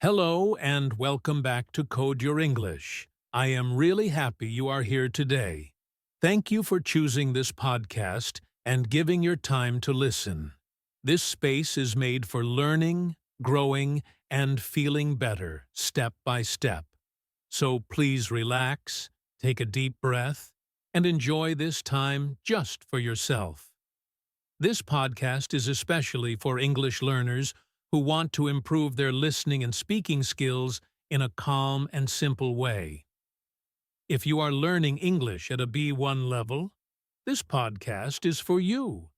Hello and welcome back to Code Your English. I am really happy you are here today. Thank you for choosing this podcast and giving your time to listen. This space is made for learning, growing, and feeling better step by step. So please relax, take a deep breath, and enjoy this time just for yourself. This podcast is especially for English learners who want to improve their listening and speaking skills in a calm and simple way. If you are learning English at a B1 level, this podcast is for you.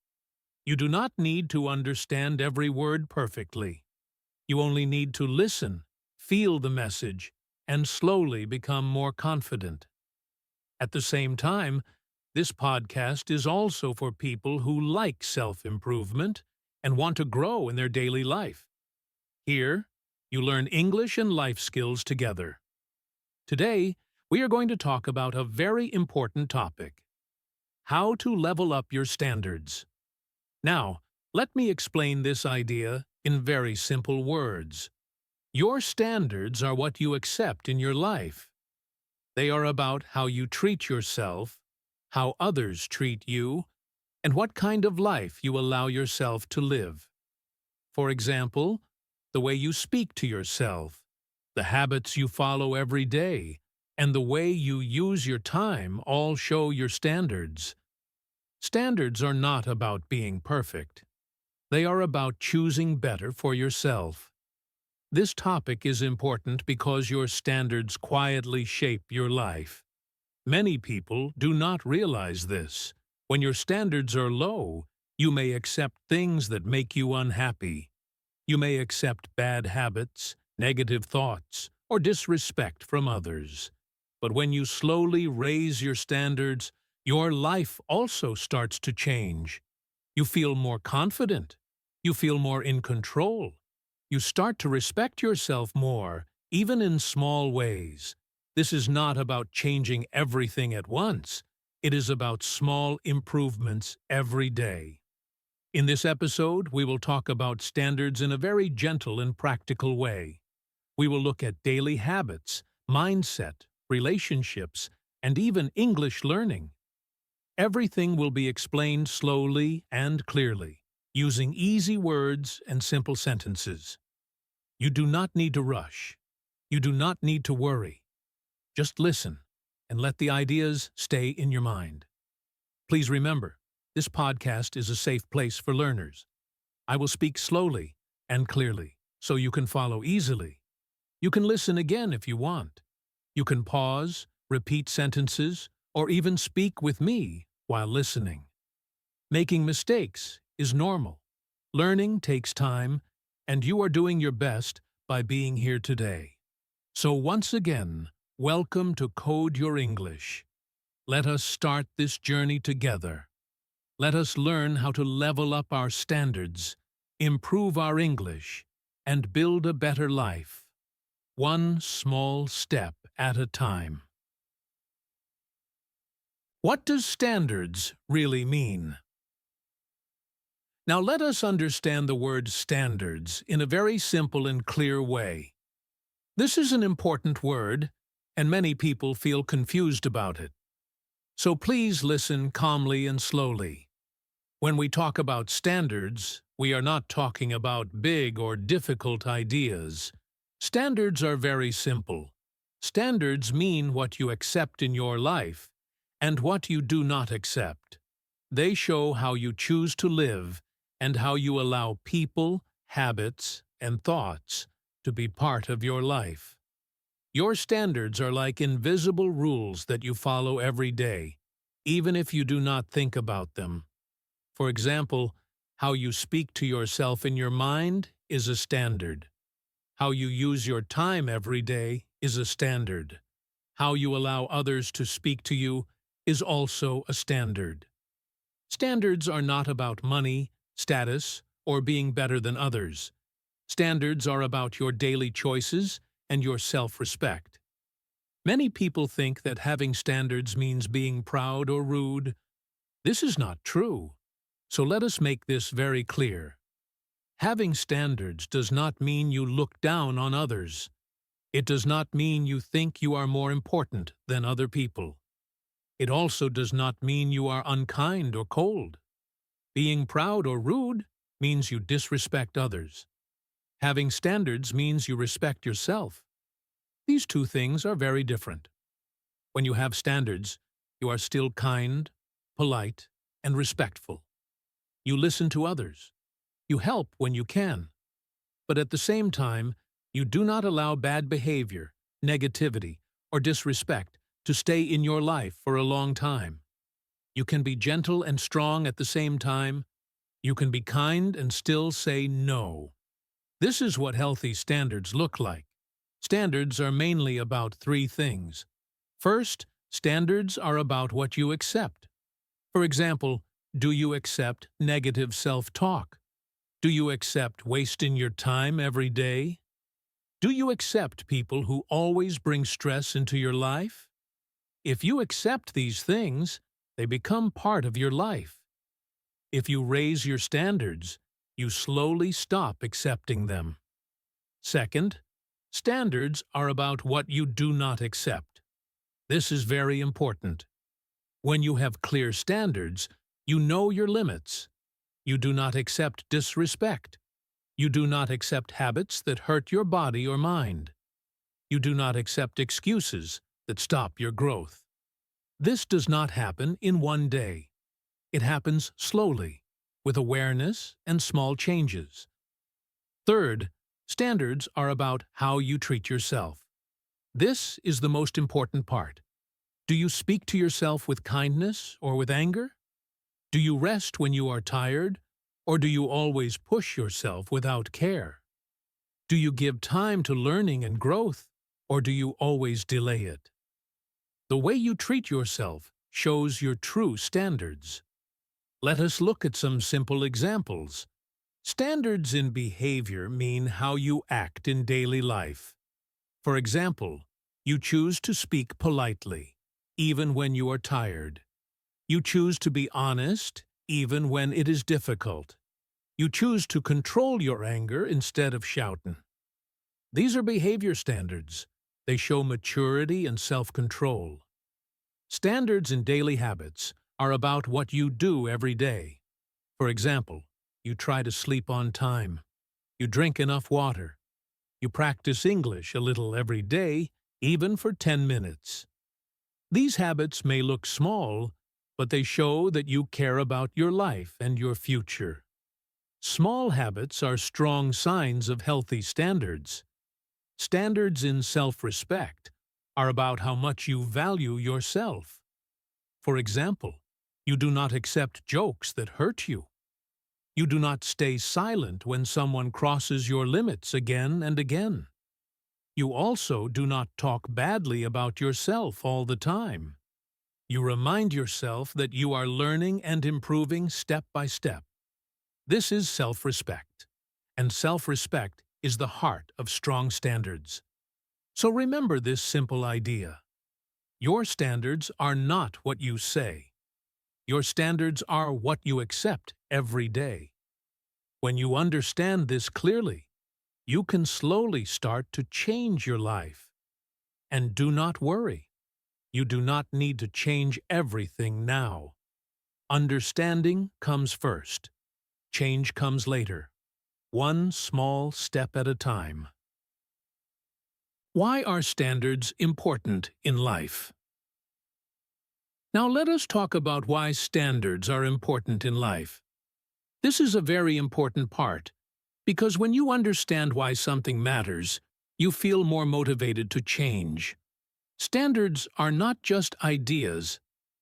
You do not need to understand every word perfectly. You only need to listen, feel the message, and slowly become more confident. At the same time, this podcast is also for people who like self-improvement and want to grow in their daily life. Here, you learn English and life skills together. Today, we are going to talk about a very important topic: how to level up your standards. Now, let me explain this idea in very simple words. Your standards are what you accept in your life. They are about how you treat yourself, how others treat you, and what kind of life you allow yourself to live. For example, the way you speak to yourself, the habits you follow every day, and the way you use your time all show your standards. Standards are not about being perfect. They are about choosing better for yourself. This topic is important because your standards quietly shape your life. Many people do not realize this. When your standards are low, you may accept things that make you unhappy. You may accept bad habits, negative thoughts, or disrespect from others. But when you slowly raise your standards, your life also starts to change. You feel more confident. You feel more in control. You start to respect yourself more, even in small ways. This is not about changing everything at once. It is about small improvements every day. In this episode, we will talk about standards in a very gentle and practical way. We will look at daily habits, mindset, relationships, and even English learning. Everything will be explained slowly and clearly, using easy words and simple sentences. You do not need to rush. You do not need to worry. Just listen and let the ideas stay in your mind. Please remember, this podcast is a safe place for learners. I will speak slowly and clearly so you can follow easily. You can listen again if you want. You can pause, repeat sentences, or even speak with me while listening. Making mistakes is normal. Learning takes time, and you are doing your best by being here today. So once again, welcome to Code Your English. Let us start this journey together. Let us learn how to level up our standards, improve our English, and build a better life, one small step at a time. What does standards really mean? Now let us understand the word standards in a very simple and clear way. This is an important word, and many people feel confused about it. So please listen calmly and slowly. When we talk about standards, we are not talking about big or difficult ideas. Standards are very simple. Standards mean what you accept in your life and what you do not accept. They show how you choose to live and how you allow people, habits, and thoughts to be part of your life. Your standards are like invisible rules that you follow every day, even if you do not think about them. For example, how you speak to yourself in your mind is a standard. How you use your time every day is a standard. How you allow others to speak to you is also a standard. Standards are not about money, status, or being better than others. Standards are about your daily choices and your self-respect. Many people think that having standards means being proud or rude. This is not true. So let us make this very clear. Having standards does not mean you look down on others. It does not mean you think you are more important than other people. It also does not mean you are unkind or cold. Being proud or rude means you disrespect others. Having standards means you respect yourself. These two things are very different. When you have standards, you are still kind, polite, and respectful. You listen to others. You help when you can. But at the same time, you do not allow bad behavior, negativity, or disrespect to stay in your life for a long time. You can be gentle and strong at the same time. You can be kind and still say no. This is what healthy standards look like. Standards are mainly about three things. First, standards are about what you accept. For example, do you accept negative self-talk? Do you accept wasting your time every day? Do you accept people who always bring stress into your life? If you accept these things, they become part of your life. If you raise your standards, you slowly stop accepting them. Second, standards are about what you do not accept. This is very important. When you have clear standards, you know your limits. You do not accept disrespect. You do not accept habits that hurt your body or mind. You do not accept excuses that stop your growth. This does not happen in one day. It happens slowly, with awareness and small changes. Third, standards are about how you treat yourself. This is the most important part. Do you speak to yourself with kindness or with anger? Do you rest when you are tired, or do you always push yourself without care? Do you give time to learning and growth, or do you always delay it? The way you treat yourself shows your true standards. Let us look at some simple examples. Standards in behavior mean how you act in daily life. For example, you choose to speak politely, even when you are tired. You choose to be honest, even when it is difficult. You choose to control your anger instead of shouting. These are behavior standards. They show maturity and self-control. Standards in daily habits are about what you do every day. For example, you try to sleep on time. You drink enough water. You practice English a little every day, even for 10 minutes. These habits may look small, but they show that you care about your life and your future. Small habits are strong signs of healthy standards. Standards in self-respect are about how much you value yourself. For example, you do not accept jokes that hurt you. You do not stay silent when someone crosses your limits again and again. You also do not talk badly about yourself all the time. You remind yourself that you are learning and improving step by step. This is self-respect, and self-respect is the heart of strong standards. So remember this simple idea. Your standards are not what you say. Your standards are what you accept every day. When you understand this clearly, you can slowly start to change your life. And do not worry. You do not need to change everything now. Understanding comes first. Change comes later. One small step at a time. Why are standards important in life? Now let us talk about why standards are important in life. This is a very important part, because when you understand why something matters, you feel more motivated to change. Standards are not just ideas.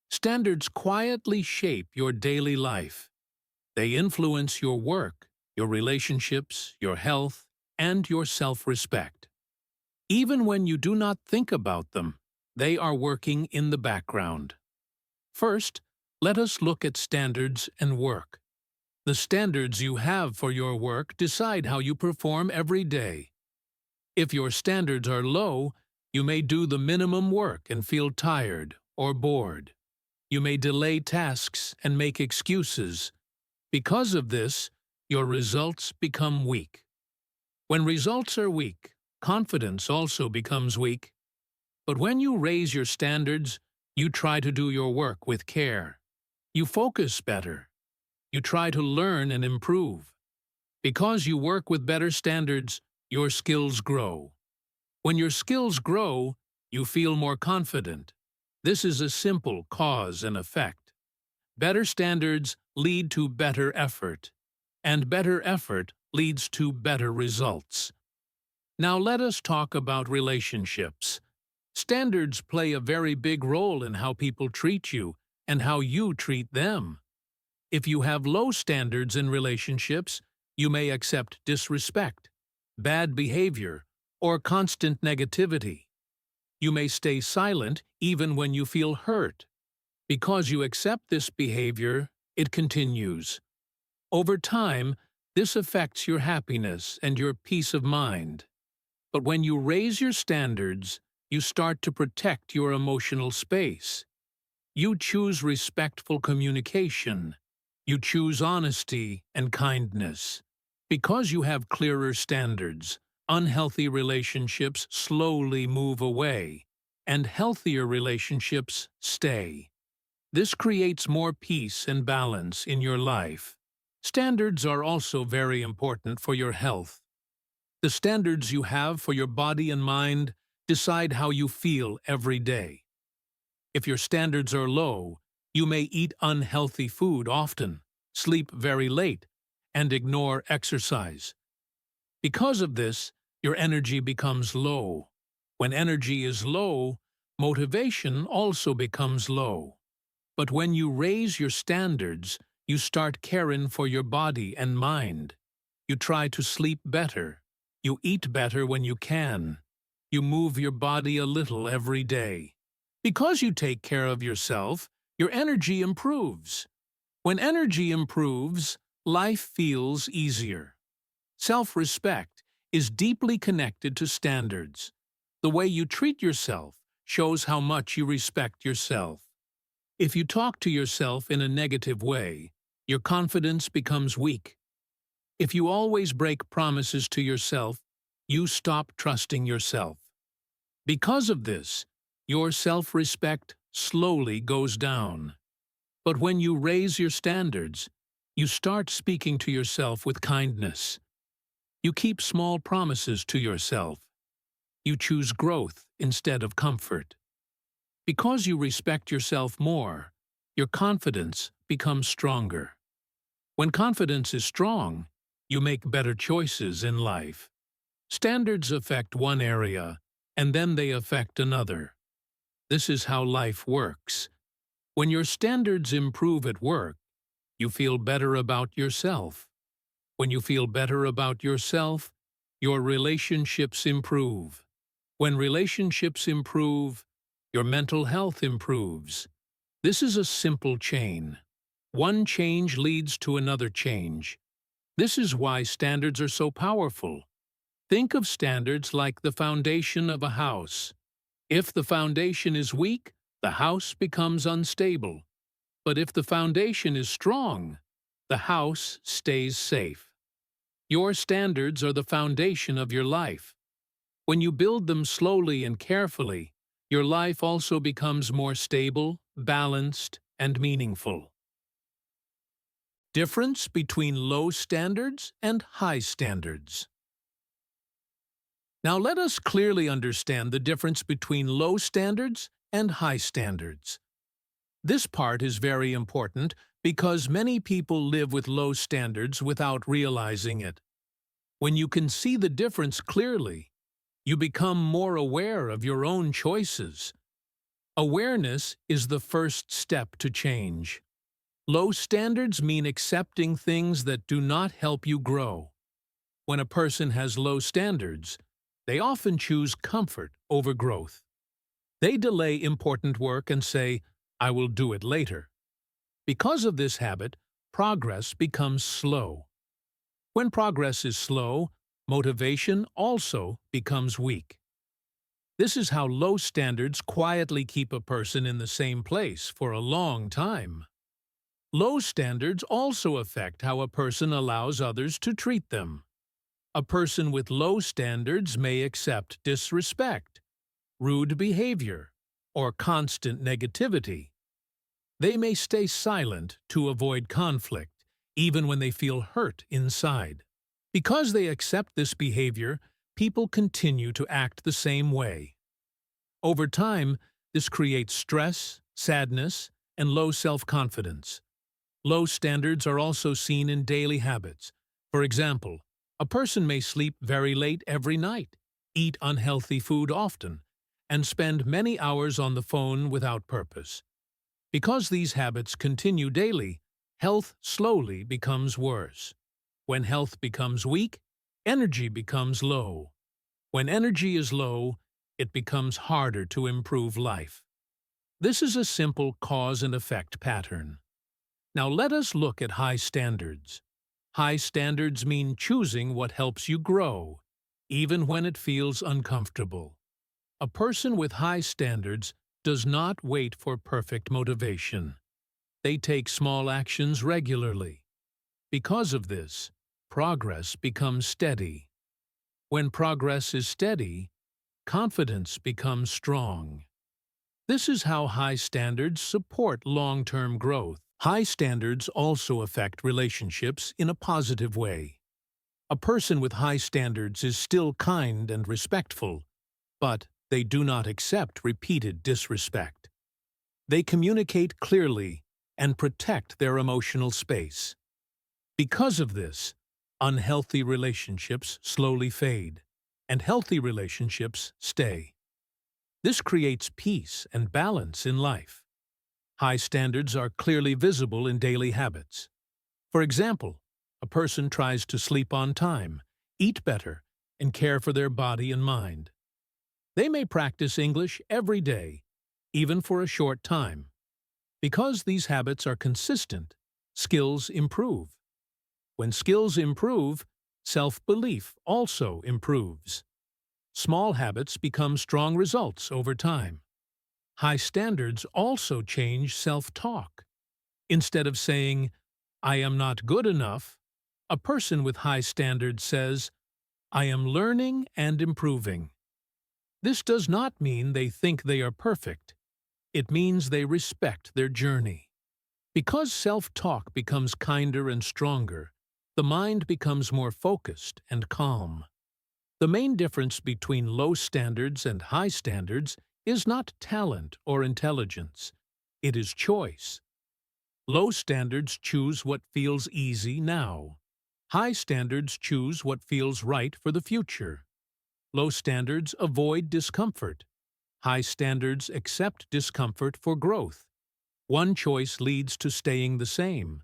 Standards quietly shape your daily life. They influence your work, your relationships, your health, and your self-respect. Even when you do not think about them, they are working in the background. First, let us look at standards and work. The standards you have for your work decide how you perform every day. If your standards are low, you may do the minimum work and feel tired or bored. You may delay tasks and make excuses. Because of this, your results become weak. When results are weak, confidence also becomes weak. But when you raise your standards, you try to do your work with care. You focus better. You try to learn and improve. Because you work with better standards, your skills grow. When your skills grow, you feel more confident. This is a simple cause and effect. Better standards lead to better effort, and better effort leads to better results. Now let us talk about relationships. Standards play a very big role in how people treat you and how you treat them. If you have low standards in relationships, you may accept disrespect, bad behavior, or constant negativity. You may stay silent even when you feel hurt. Because you accept this behavior, it continues. Over time, this affects your happiness and your peace of mind. But when you raise your standards, you start to protect your emotional space. You choose respectful communication. You choose honesty and kindness. Because you have clearer standards, unhealthy relationships slowly move away, and healthier relationships stay. This creates more peace and balance in your life. Standards are also very important for your health. The standards you have for your body and mind decide how you feel every day. If your standards are low, you may eat unhealthy food often, sleep very late, and ignore exercise. Because of this, your energy becomes low. When energy is low, motivation also becomes low. But when you raise your standards, you start caring for your body and mind. You try to sleep better. You eat better when you can. You move your body a little every day. Because you take care of yourself, your energy improves. When energy improves, life feels easier. Self-respect is deeply connected to standards. The way you treat yourself shows how much you respect yourself. If you talk to yourself in a negative way, your confidence becomes weak. If you always break promises to yourself, you stop trusting yourself. Because of this, your self-respect slowly goes down. But when you raise your standards, you start speaking to yourself with kindness. You keep small promises to yourself. You choose growth instead of comfort. Because you respect yourself more, your confidence becomes stronger. When confidence is strong, you make better choices in life. Standards affect one area, and then they affect another. This is how life works. When your standards improve at work, you feel better about yourself. When you feel better about yourself, your relationships improve. When relationships improve, your mental health improves. This is a simple chain. One change leads to another change. This is why standards are so powerful. Think of standards like the foundation of a house. If the foundation is weak, the house becomes unstable. But if the foundation is strong, the house stays safe. Your standards are the foundation of your life. When you build them slowly and carefully, your life also becomes more stable, balanced, and meaningful. Difference between low standards and high standards. Now let us clearly understand the difference between low standards and high standards. This part is very important because many people live with low standards without realizing it. When you can see the difference clearly, you become more aware of your own choices. Awareness is the first step to change. Low standards mean accepting things that do not help you grow. When a person has low standards, they often choose comfort over growth. They delay important work and say, "I will do it later." Because of this habit, progress becomes slow. When progress is slow, motivation also becomes weak. This is how low standards quietly keep a person in the same place for a long time. Low standards also affect how a person allows others to treat them. A person with low standards may accept disrespect, rude behavior, or constant negativity. They may stay silent to avoid conflict, even when they feel hurt inside. Because they accept this behavior, people continue to act the same way. Over time, this creates stress, sadness, and low self-confidence. Low standards are also seen in daily habits. For example, a person may sleep very late every night, eat unhealthy food often, and spend many hours on the phone without purpose. Because these habits continue daily, health slowly becomes worse. When health becomes weak, energy becomes low. When energy is low, it becomes harder to improve life. This is a simple cause and effect pattern. Now let us look at high standards. High standards mean choosing what helps you grow, even when it feels uncomfortable. A person with high standards does not wait for perfect motivation. They take small actions regularly. Because of this, progress becomes steady. When progress is steady, confidence becomes strong. This is how high standards support long-term growth. High standards also affect relationships in a positive way. A person with high standards is still kind and respectful, but they do not accept repeated disrespect. They communicate clearly and protect their emotional space. Because of this, unhealthy relationships slowly fade, and healthy relationships stay. This creates peace and balance in life. High standards are clearly visible in daily habits. For example, a person tries to sleep on time, eat better, and care for their body and mind. They may practice English every day, even for a short time. Because these habits are consistent, skills improve. When skills improve, self-belief also improves. Small habits become strong results over time. High standards also change self-talk. Instead of saying, "I am not good enough," a person with high standards says, "I am learning and improving." This does not mean they think they are perfect. It means they respect their journey. Because self-talk becomes kinder and stronger, the mind becomes more focused and calm. The main difference between low standards and high standards is not talent or intelligence. It is choice. Low standards choose what feels easy now. High standards choose what feels right for the future. Low standards avoid discomfort. High standards accept discomfort for growth. One choice leads to staying the same.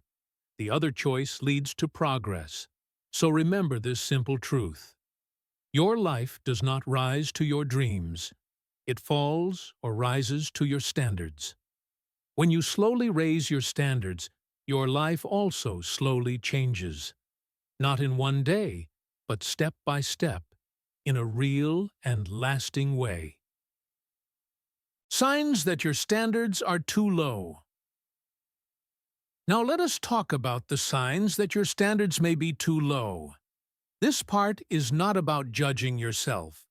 The other choice leads to progress. So remember this simple truth. Your life does not rise to your dreams. It falls or rises to your standards. When you slowly raise your standards, your life also slowly changes. Not in one day, but step by step, in a real and lasting way. Signs that your standards are too low. Now let us talk about the signs that your standards may be too low. This part is not about judging yourself.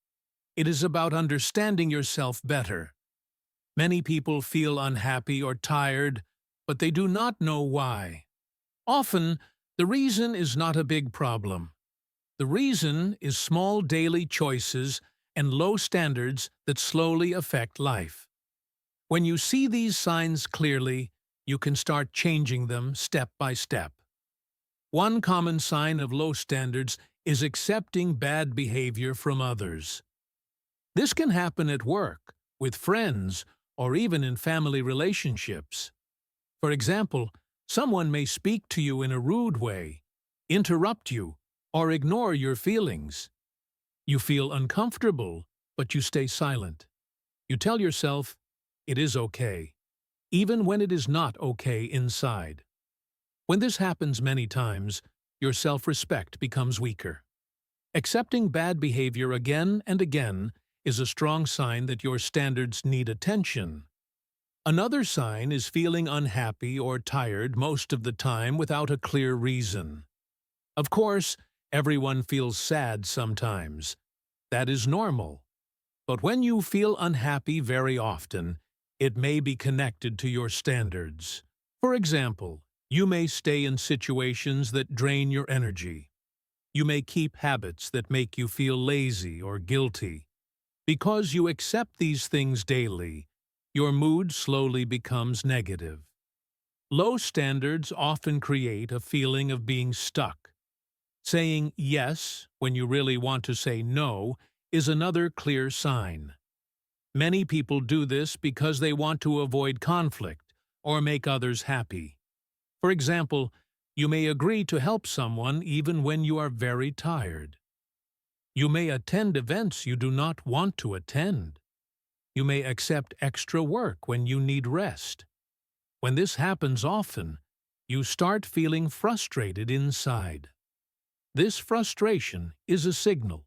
It is about understanding yourself better. Many people feel unhappy or tired, but they do not know why. Often, the reason is not a big problem. The reason is small daily choices and low standards that slowly affect life. When you see these signs clearly, you can start changing them step by step. One common sign of low standards is accepting bad behavior from others. This can happen at work, with friends, or even in family relationships. For example, someone may speak to you in a rude way, interrupt you, or ignore your feelings. You feel uncomfortable, but you stay silent. You tell yourself, "It is okay," even when it is not okay inside. When this happens many times, your self-respect becomes weaker. Accepting bad behavior again and again is a strong sign that your standards need attention. Another sign is feeling unhappy or tired most of the time without a clear reason. Of course, everyone feels sad sometimes. That is normal. But when you feel unhappy very often, it may be connected to your standards. For example, you may stay in situations that drain your energy. You may keep habits that make you feel lazy or guilty. Because you accept these things daily, your mood slowly becomes negative. Low standards often create a feeling of being stuck. Saying yes when you really want to say no is another clear sign. Many people do this because they want to avoid conflict or make others happy. For example, you may agree to help someone even when you are very tired. You may attend events you do not want to attend. You may accept extra work when you need rest. When this happens often, you start feeling frustrated inside. This frustration is a signal.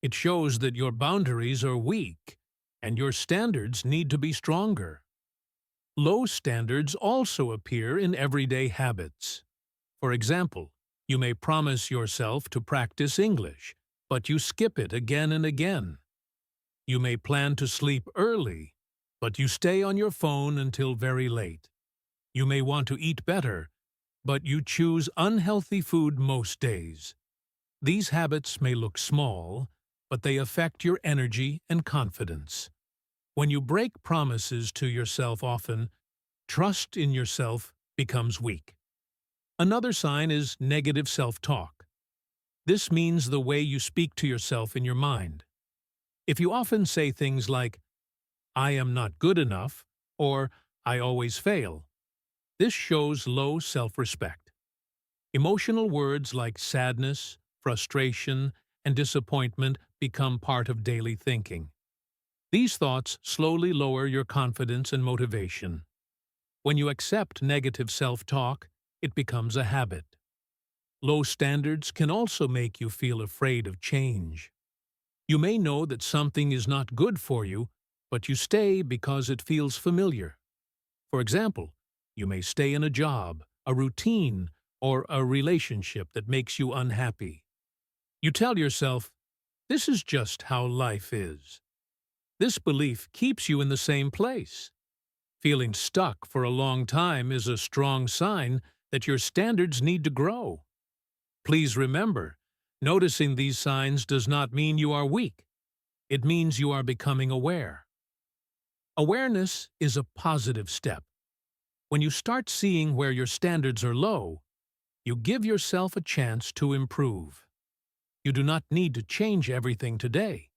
It shows that your boundaries are weak and your standards need to be stronger. Low standards also appear in everyday habits. For example, you may promise yourself to practice English, but you skip it again and again. You may plan to sleep early, but you stay on your phone until very late. You may want to eat better, but you choose unhealthy food most days. These habits may look small, but they affect your energy and confidence. When you break promises to yourself often, trust in yourself becomes weak. Another sign is negative self-talk. This means the way you speak to yourself in your mind. If you often say things like, "I am not good enough," or "I always fail," this shows low self-respect. Emotional words like sadness, frustration, and disappointment become part of daily thinking. These thoughts slowly lower your confidence and motivation. When you accept negative self-talk, it becomes a habit. Low standards can also make you feel afraid of change. You may know that something is not good for you, but you stay because it feels familiar. For example, you may stay in a job, a routine, or a relationship that makes you unhappy. You tell yourself, "This is just how life is." This belief keeps you in the same place. Feeling stuck for a long time is a strong sign that your standards need to grow. Please remember, noticing these signs does not mean you are weak. It means you are becoming aware. Awareness is a positive step. When you start seeing where your standards are low, you give yourself a chance to improve. You do not need to change everything today.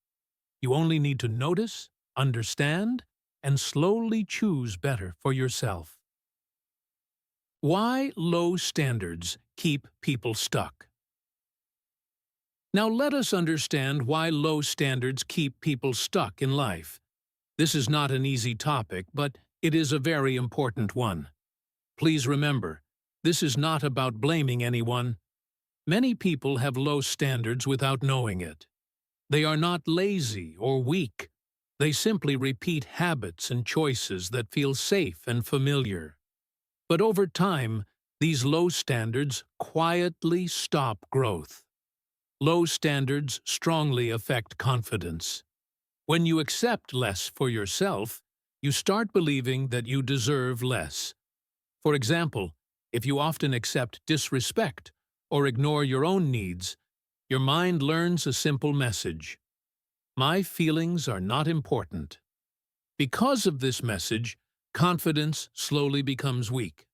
You only need to notice, understand, and slowly choose better for yourself. Why low standards keep people stuck? Now let us understand why low standards keep people stuck in life. This is not an easy topic, but it is a very important one. Please remember, this is not about blaming anyone. Many people have low standards without knowing it. They are not lazy or weak. They simply repeat habits and choices that feel safe and familiar. But over time, these low standards quietly stop growth. Low standards strongly affect confidence. When you accept less for yourself, you start believing that you deserve less. For example, if you often accept disrespect or ignore your own needs, your mind learns a simple message: my feelings are not important. Because of this message, confidence slowly becomes weak.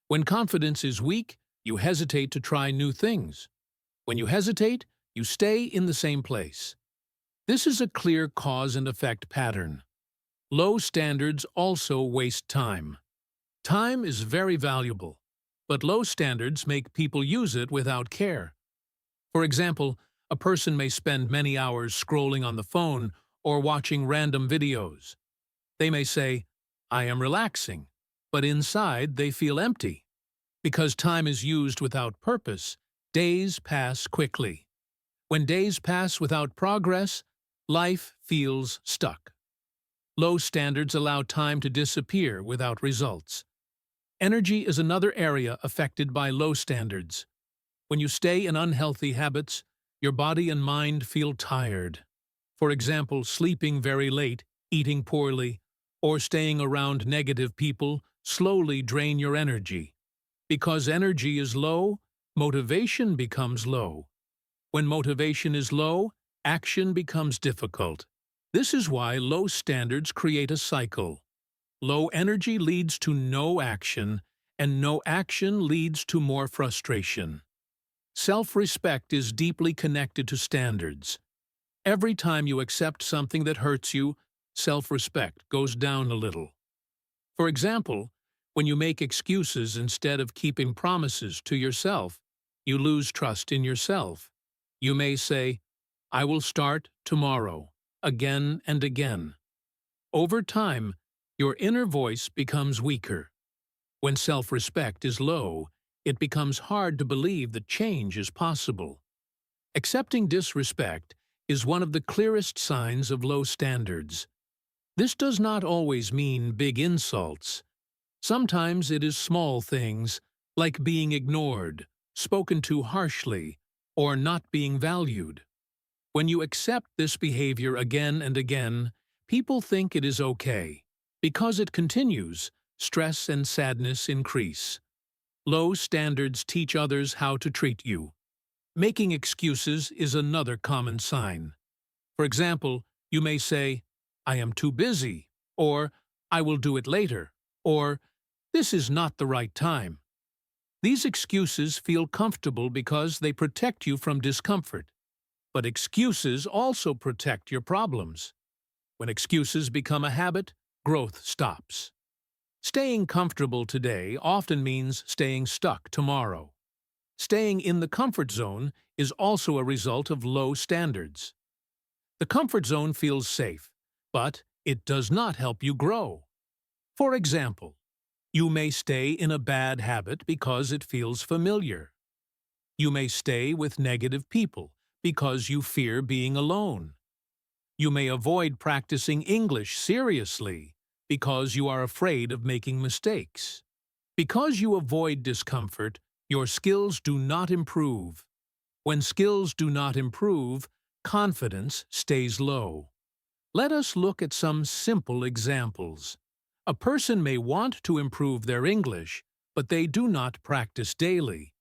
When confidence is weak, you hesitate to try new things. When you hesitate, you stay in the same place. This is a clear cause and effect pattern. Low standards also waste time. Time is very valuable, but low standards make people use it without care. For example, a person may spend many hours scrolling on the phone or watching random videos. They may say, "I am relaxing," but inside they feel empty. Because time is used without purpose, days pass quickly. When days pass without progress, life feels stuck. Low standards allow time to disappear without results. Energy is another area affected by low standards. When you stay in unhealthy habits, your body and mind feel tired. For example, sleeping very late, eating poorly, or staying around negative people slowly drain your energy. Because energy is low, motivation becomes low. When motivation is low, action becomes difficult. This is why low standards create a cycle. Low energy leads to no action, and no action leads to more frustration. Self-respect is deeply connected to standards. Every time you accept something that hurts you, self-respect goes down a little. For example, when you make excuses instead of keeping promises to yourself, you lose trust in yourself. You may say, "I will start tomorrow," again and again. Over time, your inner voice becomes weaker. When self-respect is low, it becomes hard to believe that change is possible. Accepting disrespect is one of the clearest signs of low standards. This does not always mean big insults. Sometimes it is small things, like being ignored, spoken to harshly, or not being valued. When you accept this behavior again and again, people think it is okay. Because it continues, stress and sadness increase. Low standards teach others how to treat you. Making excuses is another common sign. For example, you may say, "I am too busy," or "I will do it later," or "This is not the right time." These excuses feel comfortable because they protect you from discomfort. But excuses also protect your problems. When excuses become a habit, growth stops. Staying comfortable today often means staying stuck tomorrow. Staying in the comfort zone is also a result of low standards. The comfort zone feels safe, but it does not help you grow. For example, you may stay in a bad habit because it feels familiar. You may stay with negative people because you fear being alone. You may avoid practicing English seriously because you are afraid of making mistakes. Because you avoid discomfort, your skills do not improve. When skills do not improve, confidence stays low. Let us look at some simple examples. A person may want to improve their English, but they do not practice daily.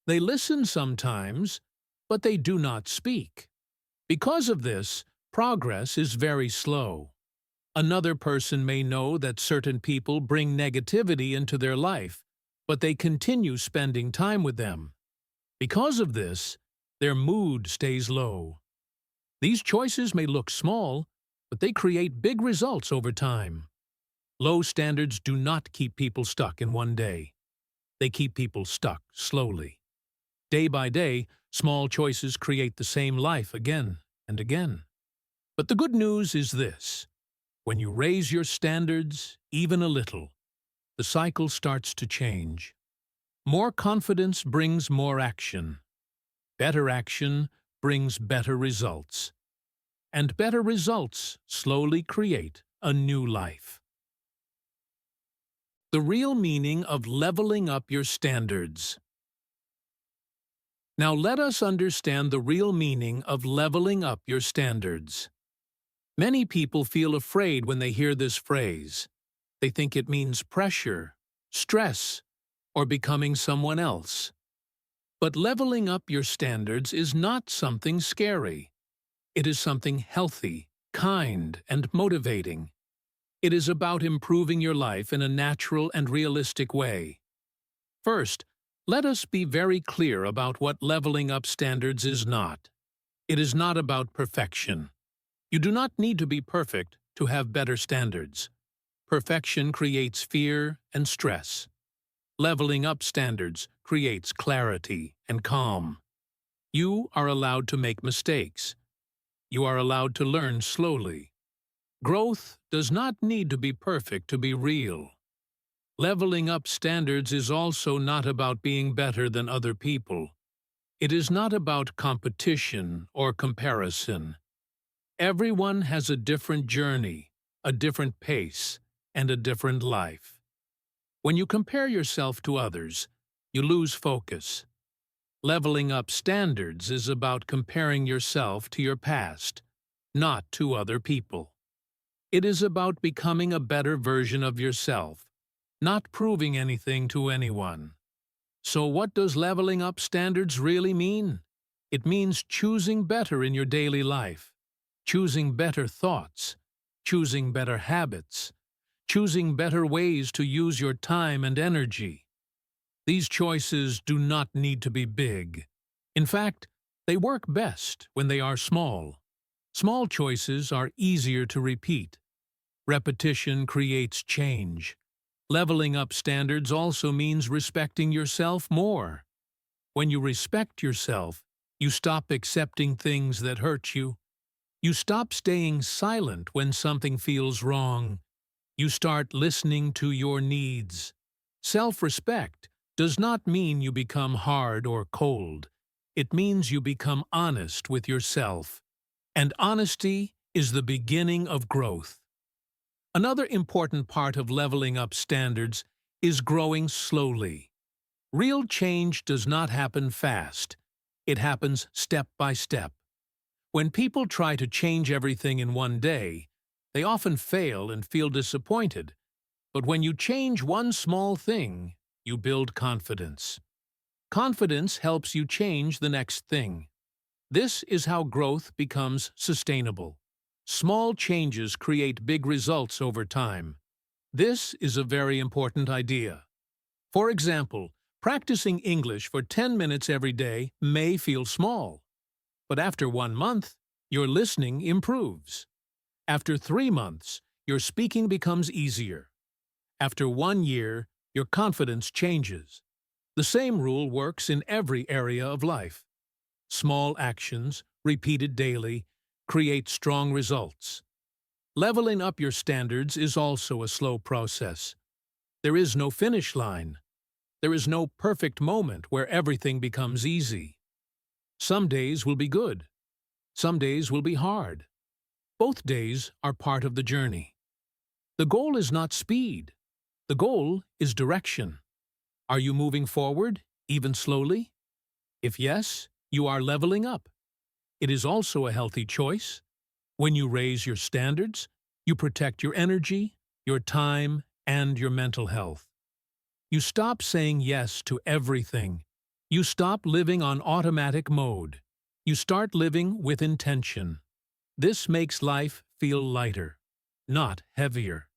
They listen sometimes, but they do not speak. Because of this, progress is very slow. Another person may know that certain people bring negativity into their life, but they continue spending time with them. Because of this, their mood stays low. These choices may look small, but they create big results over time. Low standards do not keep people stuck in one day. They keep people stuck slowly. Day by day, small choices create the same life again and again. But the good news is this: when you raise your standards, even a little, the cycle starts to change. More confidence brings more action. Better action brings better results. And better results slowly create a new life. The real meaning of leveling up your standards. Now let us understand the real meaning of leveling up your standards. Many people feel afraid when they hear this phrase. They think it means pressure, stress, or becoming someone else. But leveling up your standards is not something scary. It is something healthy, kind, and motivating. It is about improving your life in a natural and realistic way. First, let us be very clear about what leveling up standards is not. It is not about perfection. You do not need to be perfect to have better standards. Perfection creates fear and stress. Leveling up standards creates clarity and calm. You are allowed to make mistakes. You are allowed to learn slowly. Growth does not need to be perfect to be real. Leveling up standards is also not about being better than other people. It is not about competition or comparison. Everyone has a different journey, a different pace, and a different life. When you compare yourself to others, you lose focus. Leveling up standards is about comparing yourself to your past, not to other people. It is about becoming a better version of yourself, not proving anything to anyone. So what does leveling up standards really mean? It means choosing better in your daily life, choosing better thoughts, choosing better habits, choosing better ways to use your time and energy. These choices do not need to be big. In fact, they work best when they are small. Small choices are easier to repeat. Repetition creates change. Leveling up standards also means respecting yourself more. When you respect yourself, you stop accepting things that hurt you. You stop staying silent when something feels wrong. You start listening to your needs. Self-respect does not mean you become hard or cold. It means you become honest with yourself. And honesty is the beginning of growth. Another important part of leveling up standards is growing slowly. Real change does not happen fast. It happens step by step. When people try to change everything in one day, they often fail and feel disappointed. But when you change one small thing, you build confidence. Confidence helps you change the next thing. This is how growth becomes sustainable. Small changes create big results over time. This is a very important idea. For example, practicing English for 10 minutes every day may feel small. But after 1 month, your listening improves. After 3 months, your speaking becomes easier. After 1 year, your confidence changes. The same rule works in every area of life. Small actions, repeated daily, create strong results. Leveling up your standards is also a slow process. There is no finish line. There is no perfect moment where everything becomes easy. Some days will be good. Some days will be hard. Both days are part of the journey. The goal is not speed. The goal is direction. Are you moving forward, even slowly? If yes, you are leveling up. It is also a healthy choice. When you raise your standards, you protect your energy, your time, and your mental health. You stop saying yes to everything. You stop living on automatic mode. You start living with intention. This makes life feel lighter, not heavier.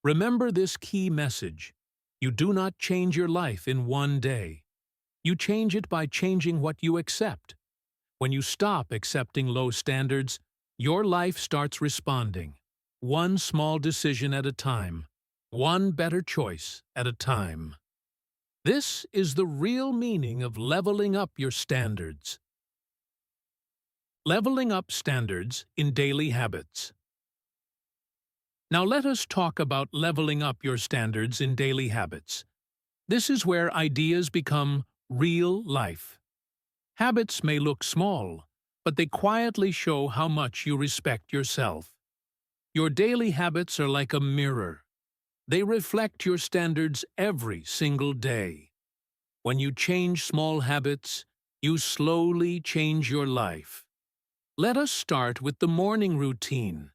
Remember this key message. You do not change your life in one day. You change it by changing what you accept. When you stop accepting low standards, your life starts responding. One small decision at a time. One better choice at a time. This is the real meaning of leveling up your standards. Leveling up standards in daily habits. Now let us talk about leveling up your standards in daily habits. This is where ideas become real life. Habits may look small, but they quietly show how much you respect yourself. Your daily habits are like a mirror. They reflect your standards every single day. When you change small habits, you slowly change your life. Let us start with the morning routine.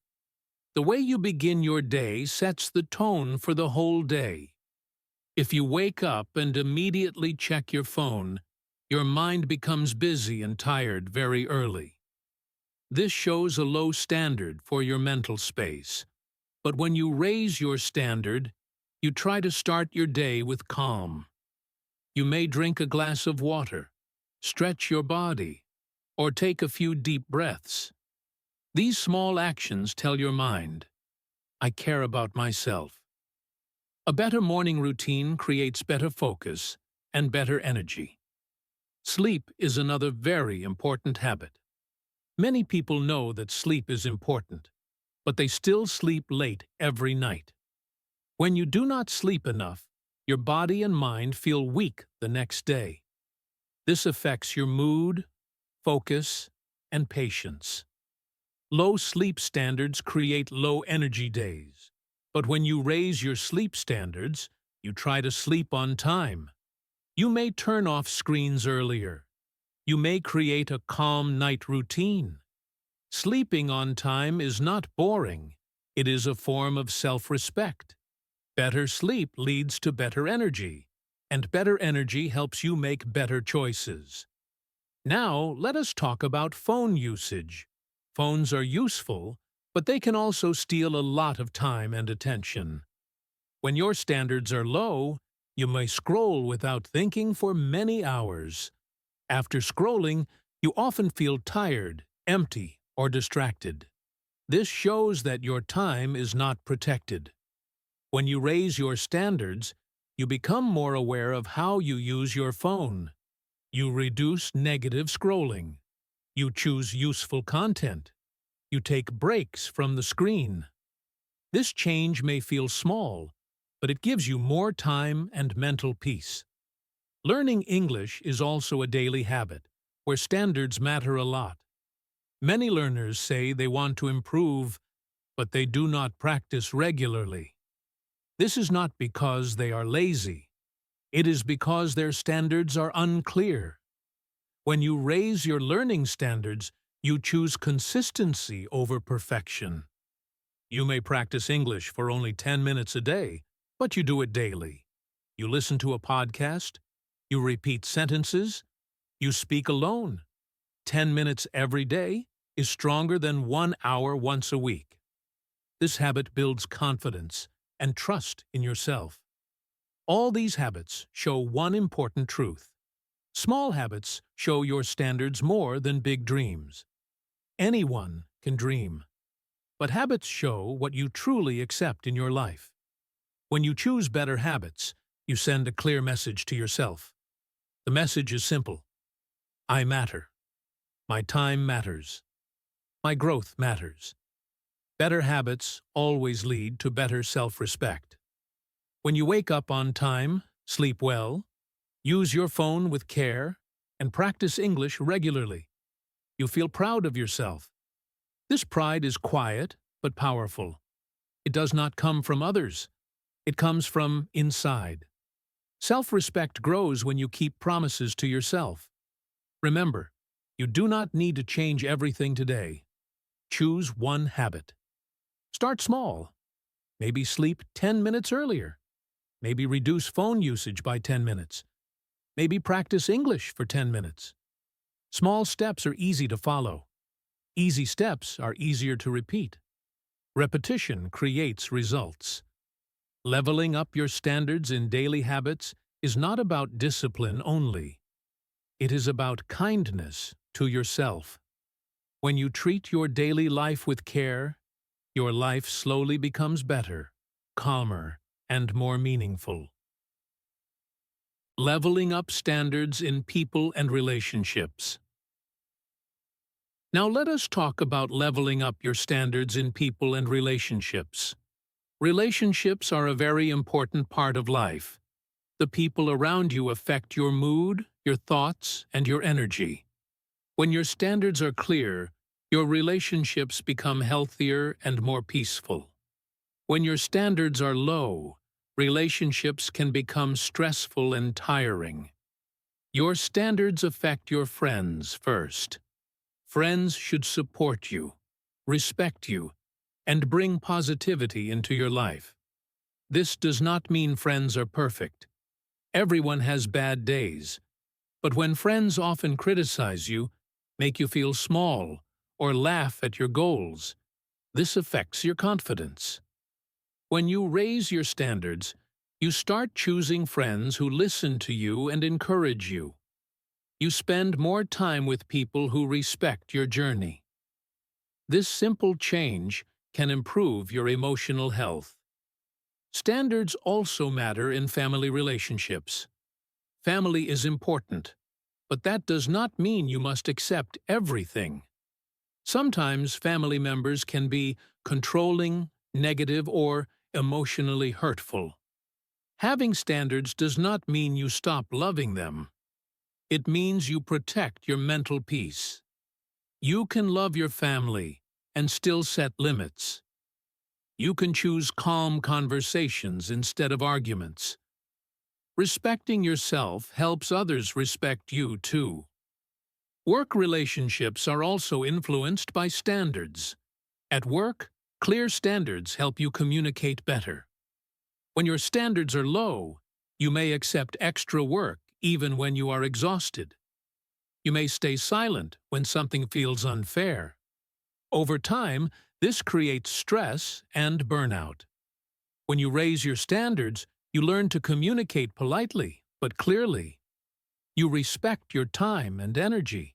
The way you begin your day sets the tone for the whole day. If you wake up and immediately check your phone, your mind becomes busy and tired very early. This shows a low standard for your mental space. But when you raise your standard, you try to start your day with calm. You may drink a glass of water, stretch your body, or take a few deep breaths. These small actions tell your mind, I care about myself. A better morning routine creates better focus and better energy. Sleep is another very important habit. Many people know that sleep is important, but they still sleep late every night. When you do not sleep enough, your body and mind feel weak the next day. This affects your mood, focus, and patience. Low sleep standards create low energy days. But when you raise your sleep standards, you try to sleep on time. You may turn off screens earlier. You may create a calm night routine. Sleeping on time is not boring. It is a form of self-respect. Better sleep leads to better energy, and better energy helps you make better choices. Now, let us talk about phone usage. Phones are useful, but they can also steal a lot of time and attention. When your standards are low, you may scroll without thinking for many hours. After scrolling, you often feel tired, empty, or distracted. This shows that your time is not protected. When you raise your standards, you become more aware of how you use your phone. You reduce negative scrolling. You choose useful content. You take breaks from the screen. This change may feel small, but it gives you more time and mental peace. Learning English is also a daily habit, where standards matter a lot. Many learners say they want to improve, but they do not practice regularly. This is not because they are lazy. It is because their standards are unclear. When you raise your learning standards, you choose consistency over perfection. You may practice English for only 10 minutes a day, but you do it daily. You listen to a podcast. You repeat sentences. You speak alone. 10 minutes every day is stronger than 1 hour once a week. This habit builds confidence and trust in yourself. All these habits show one important truth. Small habits show your standards more than big dreams. Anyone can dream, but habits show what you truly accept in your life. When you choose better habits, you send a clear message to yourself. The message is simple. I matter. My time matters. My growth matters. Better habits always lead to better self-respect. When you wake up on time, sleep well, use your phone with care, and practice English regularly, you feel proud of yourself. This pride is quiet but powerful. It does not come from others. It comes from inside. Self-respect grows when you keep promises to yourself. Remember, you do not need to change everything today. Choose one habit. Start small. Maybe sleep 10 minutes earlier. Maybe reduce phone usage by 10 minutes. Maybe practice English for 10 minutes. Small steps are easy to follow. Easy steps are easier to repeat. Repetition creates results. Leveling up your standards in daily habits is not about discipline only. It is about kindness to yourself. When you treat your daily life with care, your life slowly becomes better, calmer, and more meaningful. Leveling up standards in people and relationships. Now let us talk about leveling up your standards in people and relationships. Relationships are a very important part of life. The people around you affect your mood, your thoughts, and your energy. When your standards are clear, your relationships become healthier and more peaceful. When your standards are low, relationships can become stressful and tiring. Your standards affect your friends first. Friends should support you, respect you, and bring positivity into your life. This does not mean friends are perfect. Everyone has bad days. But when friends often criticize you, make you feel small, or laugh at your goals, this affects your confidence. When you raise your standards, you start choosing friends who listen to you and encourage you. You spend more time with people who respect your journey. This simple change can improve your emotional health. Standards also matter in family relationships. Family is important, but that does not mean you must accept everything. Sometimes family members can be controlling, negative, or emotionally hurtful. Having standards does not mean you stop loving them. It means you protect your mental peace. You can love your family, and still set limits. You can choose calm conversations instead of arguments. Respecting yourself helps others respect you too. Work relationships are also influenced by standards. At work, clear standards help you communicate better. When your standards are low, you may accept extra work even when you are exhausted. You may stay silent when something feels unfair. Over time, this creates stress and burnout. When you raise your standards, you learn to communicate politely but clearly. You respect your time and energy.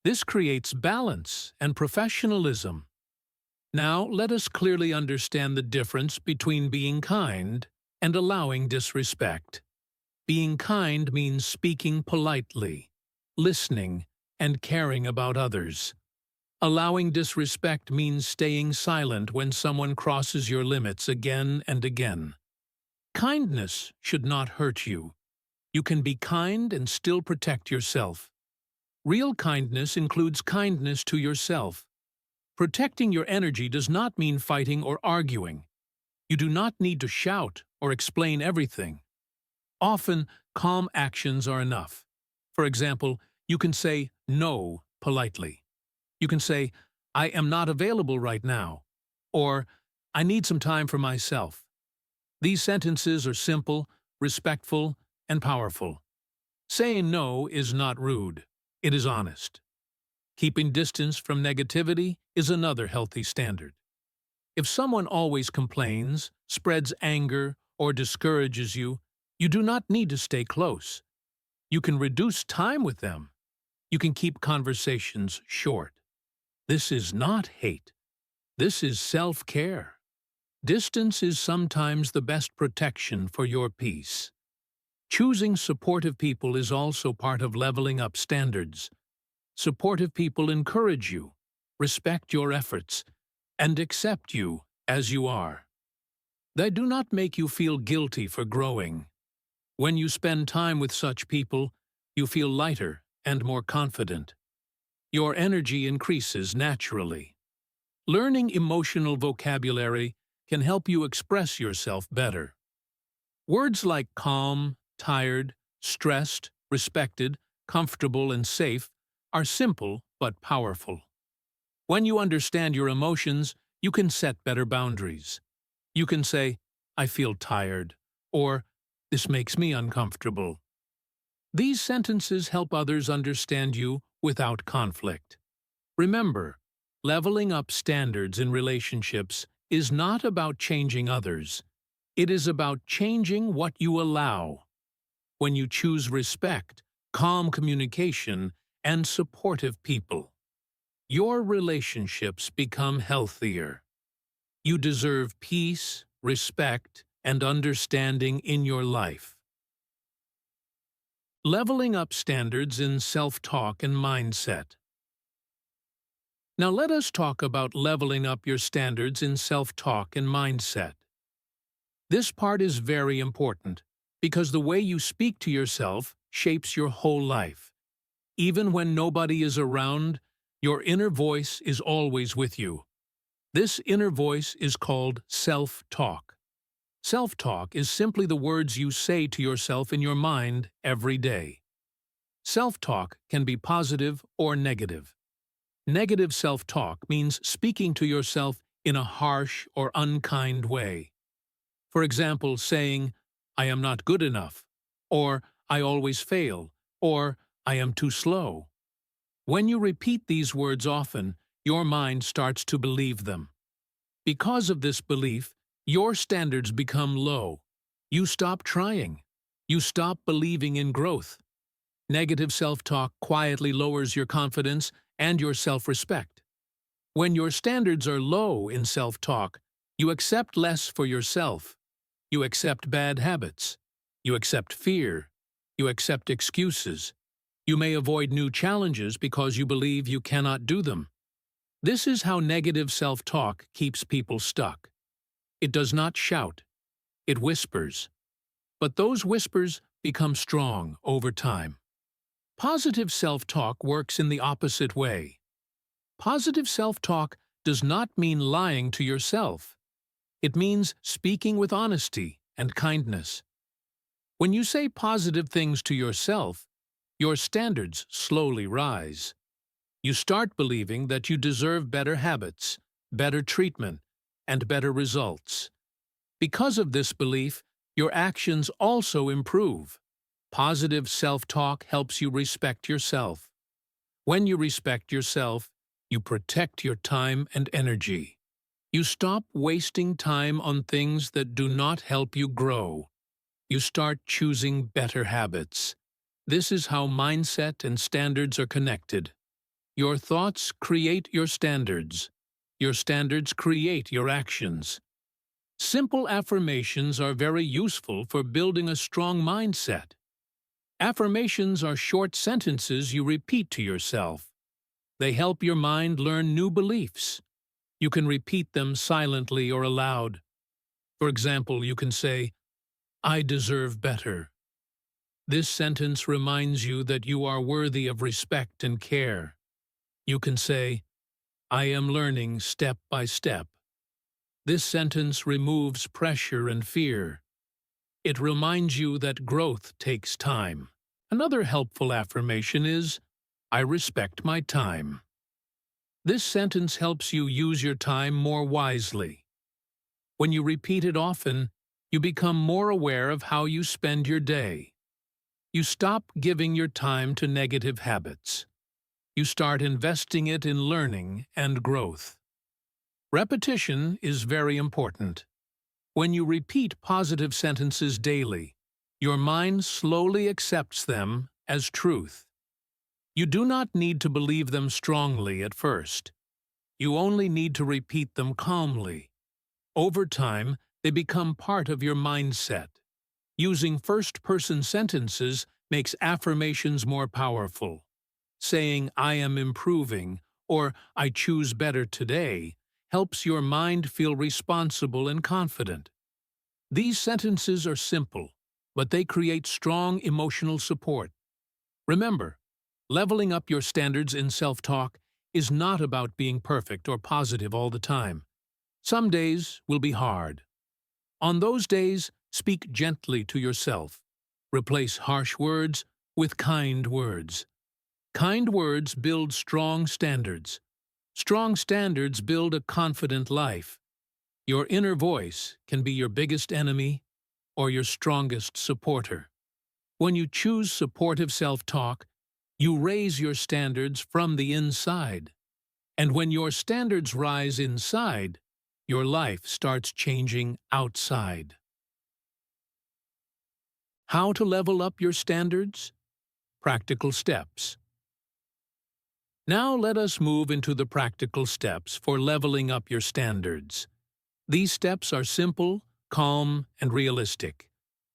This creates balance and professionalism. Now, let us clearly understand the difference between being kind and allowing disrespect. Being kind means speaking politely, listening, and caring about others. Allowing disrespect means staying silent when someone crosses your limits again and again. Kindness should not hurt you. You can be kind and still protect yourself. Real kindness includes kindness to yourself. Protecting your energy does not mean fighting or arguing. You do not need to shout or explain everything. Often, calm actions are enough. For example, you can say no politely. You can say, "I am not available right now," or "I need some time for myself." These sentences are simple, respectful, and powerful. Saying no is not rude. It is honest. Keeping distance from negativity is another healthy standard. If someone always complains, spreads anger, or discourages you, you do not need to stay close. You can reduce time with them. You can keep conversations short. This is not hate. This is self-care. Distance is sometimes the best protection for your peace. Choosing supportive people is also part of leveling up standards. Supportive people encourage you, respect your efforts, and accept you as you are. They do not make you feel guilty for growing. When you spend time with such people, you feel lighter and more confident. Your energy increases naturally. Learning emotional vocabulary can help you express yourself better. Words like calm, tired, stressed, respected, comfortable, and safe are simple but powerful. When you understand your emotions, you can set better boundaries. You can say, "I feel tired," or "This makes me uncomfortable." These sentences help others understand you without conflict. Remember, leveling up standards in relationships is not about changing others. It is about changing what you allow. When you choose respect, calm communication, and supportive people, your relationships become healthier. You deserve peace, respect, and understanding in your life. Leveling up standards in self-talk and mindset. Now let us talk about leveling up your standards in self-talk and mindset. This part is very important because the way you speak to yourself shapes your whole life. Even when nobody is around, your inner voice is always with you. This inner voice is called self-talk. Self-talk is simply the words you say to yourself in your mind every day. Self-talk can be positive or negative. Negative self-talk means speaking to yourself in a harsh or unkind way. For example, saying, "I am not good enough," or "I always fail," or "I am too slow." When you repeat these words often, your mind starts to believe them. Because of this belief, your standards become low. You stop trying. You stop believing in growth. Negative self-talk quietly lowers your confidence and your self-respect. When your standards are low in self-talk, you accept less for yourself. You accept bad habits. You accept fear. You accept excuses. You may avoid new challenges because you believe you cannot do them. This is how negative self-talk keeps people stuck. It does not shout. It whispers. But those whispers become strong over time. Positive self-talk works in the opposite way. Positive self-talk does not mean lying to yourself. It means speaking with honesty and kindness. When you say positive things to yourself, your standards slowly rise. You start believing that you deserve better habits, better treatment, and better results. Because of this belief, your actions also improve. Positive self-talk helps you respect yourself. When you respect yourself, you protect your time and energy. You stop wasting time on things that do not help you grow. You start choosing better habits. This is how mindset and standards are connected. Your thoughts create your standards. Your standards create your actions. Simple affirmations are very useful for building a strong mindset. Affirmations are short sentences you repeat to yourself. They help your mind learn new beliefs. You can repeat them silently or aloud. For example, you can say, "I deserve better." This sentence reminds you that you are worthy of respect and care. You can say, "I am learning step by step." This sentence removes pressure and fear. It reminds you that growth takes time. Another helpful affirmation is, "I respect my time." This sentence helps you use your time more wisely. When you repeat it often, you become more aware of how you spend your day. You stop giving your time to negative habits. You start investing it in learning and growth. Repetition is very important. When you repeat positive sentences daily, your mind slowly accepts them as truth. You do not need to believe them strongly at first. You only need to repeat them calmly. Over time, they become part of your mindset. Using first-person sentences makes affirmations more powerful. Saying, "I am improving," or "I choose better today," helps your mind feel responsible and confident. These sentences are simple, but they create strong emotional support. Remember, leveling up your standards in self-talk is not about being perfect or positive all the time. Some days will be hard. On those days, speak gently to yourself. Replace harsh words with kind words. Kind words build strong standards. Strong standards build a confident life. Your inner voice can be your biggest enemy or your strongest supporter. When you choose supportive self-talk, you raise your standards from the inside. And when your standards rise inside, your life starts changing outside. How to level up your standards? Practical steps. Now let us move into the practical steps for leveling up your standards. These steps are simple, calm, and realistic.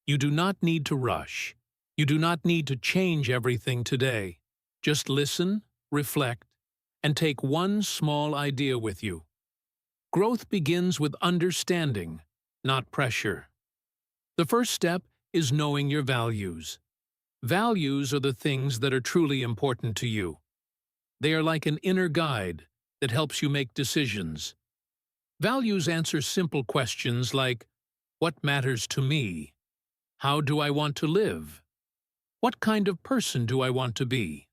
You do not need to rush. You do not need to change everything today. Just listen, reflect, and take one small idea with you. Growth begins with understanding, not pressure. The first step is knowing your values. Values are the things that are truly important to you. They are like an inner guide that helps you make decisions. Values answer simple questions like, what matters to me? How do I want to live? What kind of person do I want to be?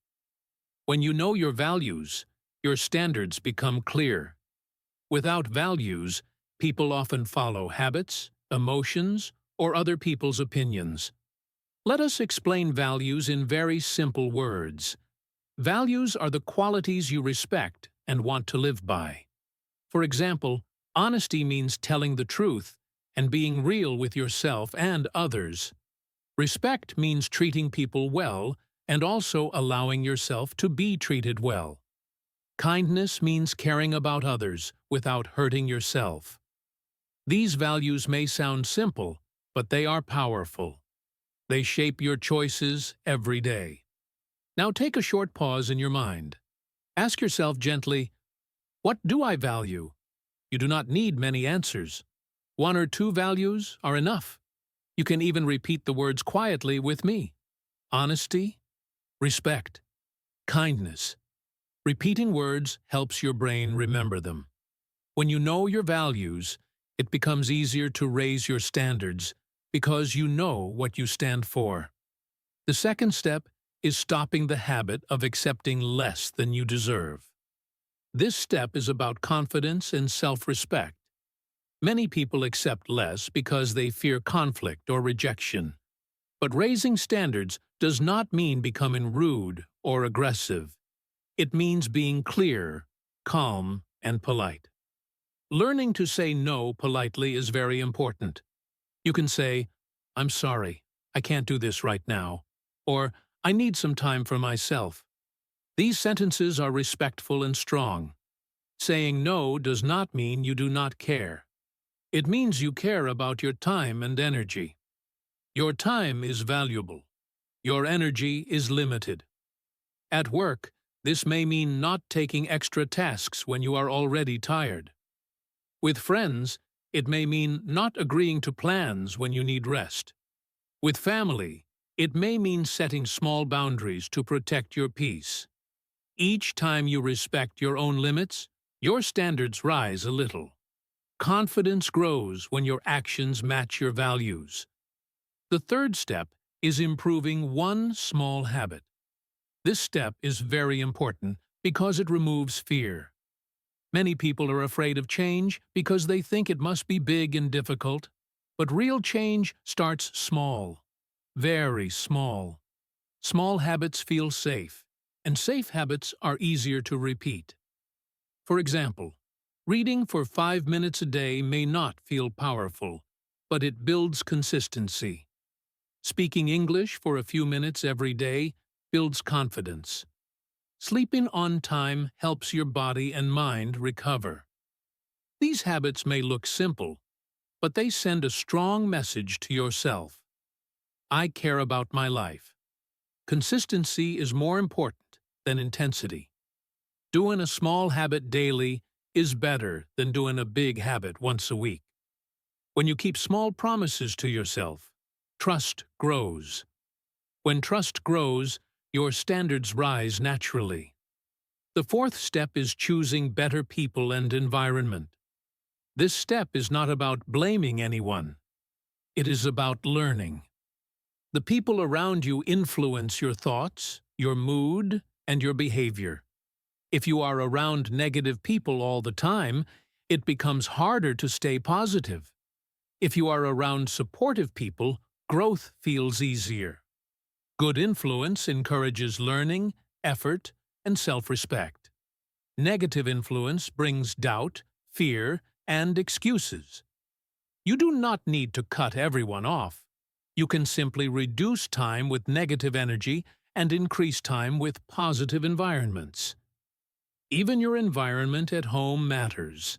When you know your values, your standards become clear. Without values, people often follow habits, emotions, or other people's opinions. Let us explain values in very simple words. Values are the qualities you respect and want to live by. For example, honesty means telling the truth and being real with yourself and others. Respect means treating people well and also allowing yourself to be treated well. Kindness means caring about others without hurting yourself. These values may sound simple, but they are powerful. They shape your choices every day. Now take a short pause in your mind. Ask yourself gently, what do I value? You do not need many answers. One or two values are enough. You can even repeat the words quietly with me. Honesty, respect, kindness. Repeating words helps your brain remember them. When you know your values, it becomes easier to raise your standards because you know what you stand for. The second step is stopping the habit of accepting less than you deserve. This step is about confidence and self-respect. Many people accept less because they fear conflict or rejection. But raising standards does not mean becoming rude or aggressive. It means being clear, calm, and polite. Learning to say no politely is very important. You can say, "I'm sorry, I can't do this right now," or "I need some time for myself." These sentences are respectful and strong. Saying no does not mean you do not care. It means you care about your time and energy. Your time is valuable. Your energy is limited. At work, this may mean not taking extra tasks when you are already tired. With friends, it may mean not agreeing to plans when you need rest. With family, it may mean setting small boundaries to protect your peace. Each time you respect your own limits, your standards rise a little. Confidence grows when your actions match your values. The third step is improving one small habit. This step is very important because it removes fear. Many people are afraid of change because they think it must be big and difficult, but real change starts small, very small. Small habits feel safe, and safe habits are easier to repeat. For example, reading for 5 minutes a day may not feel powerful, but it builds consistency. Speaking English for a few minutes every day builds confidence. Sleeping on time helps your body and mind recover. These habits may look simple, but they send a strong message to yourself. I care about my life. Consistency is more important than intensity. Doing a small habit daily is better than doing a big habit once a week. When you keep small promises to yourself, trust grows. When trust grows, your standards rise naturally. The fourth step is choosing better people and environment. This step is not about blaming anyone. It is about learning. The people around you influence your thoughts, your mood, and your behavior. If you are around negative people all the time, it becomes harder to stay positive. If you are around supportive people, growth feels easier. Good influence encourages learning, effort, and self-respect. Negative influence brings doubt, fear, and excuses. You do not need to cut everyone off. You can simply reduce time with negative energy and increase time with positive environments. Even your environment at home matters.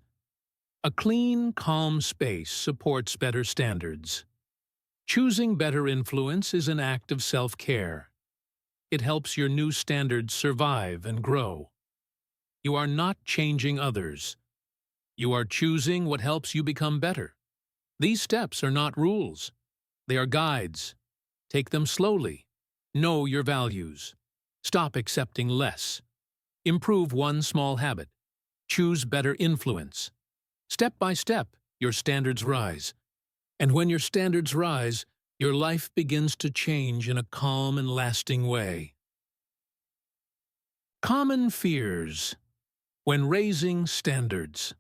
A clean, calm space supports better standards. Choosing better influence is an act of self-care. It helps your new standards survive and grow. You are not changing others. You are choosing what helps you become better. These steps are not rules. They are guides. Take them slowly. Know your values. Stop accepting less. Improve one small habit. Choose better influence. Step by step, your standards rise. And when your standards rise, your life begins to change in a calm and lasting way. Common fears when raising standards.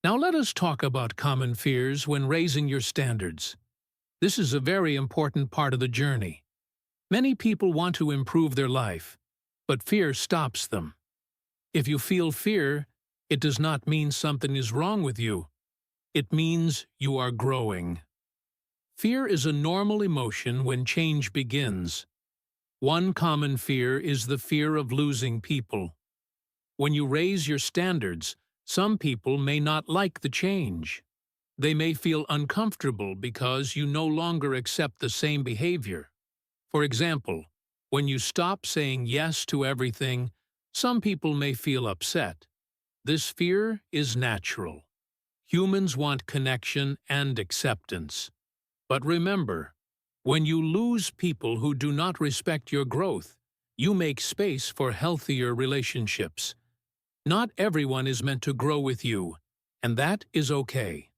Now let us talk about common fears when raising your standards. This is a very important part of the journey. Many people want to improve their life, but fear stops them. If you feel fear, it does not mean something is wrong with you. It means you are growing. Fear is a normal emotion when change begins. One common fear is the fear of losing people. When you raise your standards, some people may not like the change. They may feel uncomfortable because you no longer accept the same behavior. For example, when you stop saying yes to everything, some people may feel upset. This fear is natural. Humans want connection and acceptance. But remember, when you lose people who do not respect your growth, you make space for healthier relationships. Not everyone is meant to grow with you, and that is okay.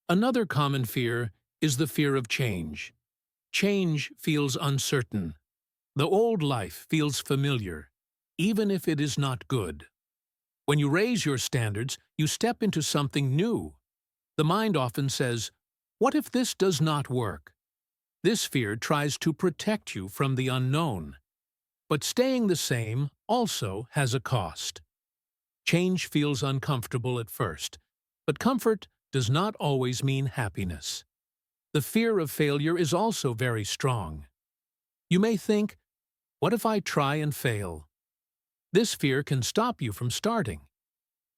Another common fear is the fear of change. Change feels uncertain. The old life feels familiar, even if it is not good. When you raise your standards, you step into something new. The mind often says, "What if this does not work?" This fear tries to protect you from the unknown. But staying the same also has a cost. Change feels uncomfortable at first, but comfort does not always mean happiness. The fear of failure is also very strong. You may think, "What if I try and fail?" This fear can stop you from starting.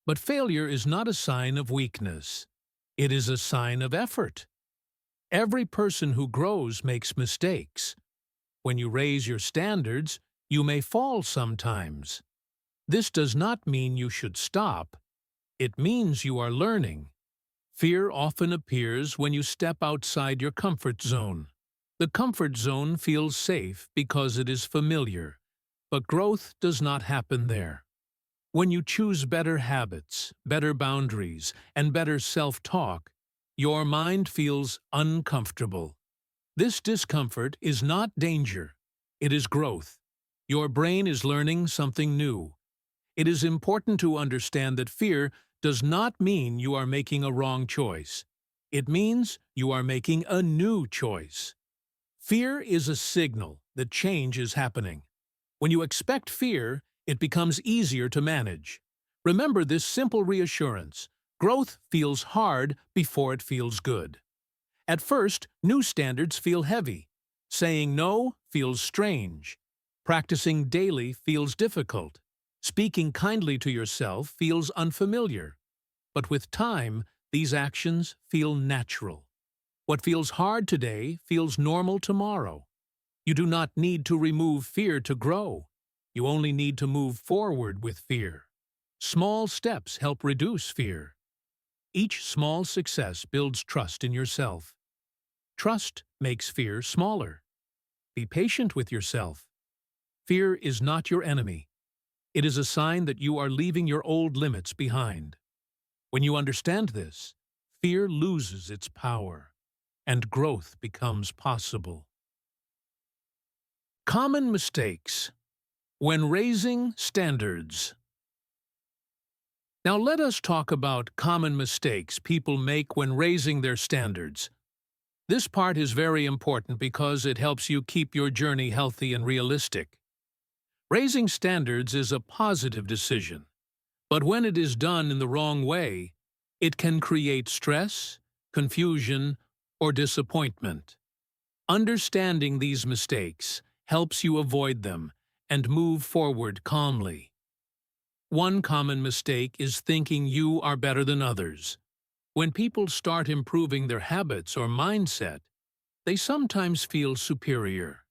But failure is not a sign of weakness. It is a sign of effort. Every person who grows makes mistakes. When you raise your standards, you may fall sometimes. This does not mean you should stop. It means you are learning. Fear often appears when you step outside your comfort zone. The comfort zone feels safe because it is familiar, but growth does not happen there. When you choose better habits, better boundaries, and better self-talk, your mind feels uncomfortable. This discomfort is not danger. It is growth. Your brain is learning something new. It is important to understand that fear does not mean you are making a wrong choice. It means you are making a new choice. Fear is a signal that change is happening. When you expect fear, it becomes easier to manage. Remember this simple reassurance: growth feels hard before it feels good. At first, new standards feel heavy. Saying no feels strange. Practicing daily feels difficult. Speaking kindly to yourself feels unfamiliar. But with time, these actions feel natural. What feels hard today feels normal tomorrow. You do not need to remove fear to grow. You only need to move forward with fear. Small steps help reduce fear. Each small success builds trust in yourself. Trust makes fear smaller. Be patient with yourself. Fear is not your enemy. It is a sign that you are leaving your old limits behind. When you understand this, fear loses its power, and growth becomes possible. Common mistakes when raising standards. Now let us talk about common mistakes people make when raising their standards. This part is very important because it helps you keep your journey healthy and realistic. Raising standards is a positive decision, but when it is done in the wrong way, it can create stress, confusion, or disappointment. Understanding these mistakes helps you avoid them and move forward calmly. One common mistake is thinking you are better than others. When people start improving their habits or mindset, they sometimes feel superior.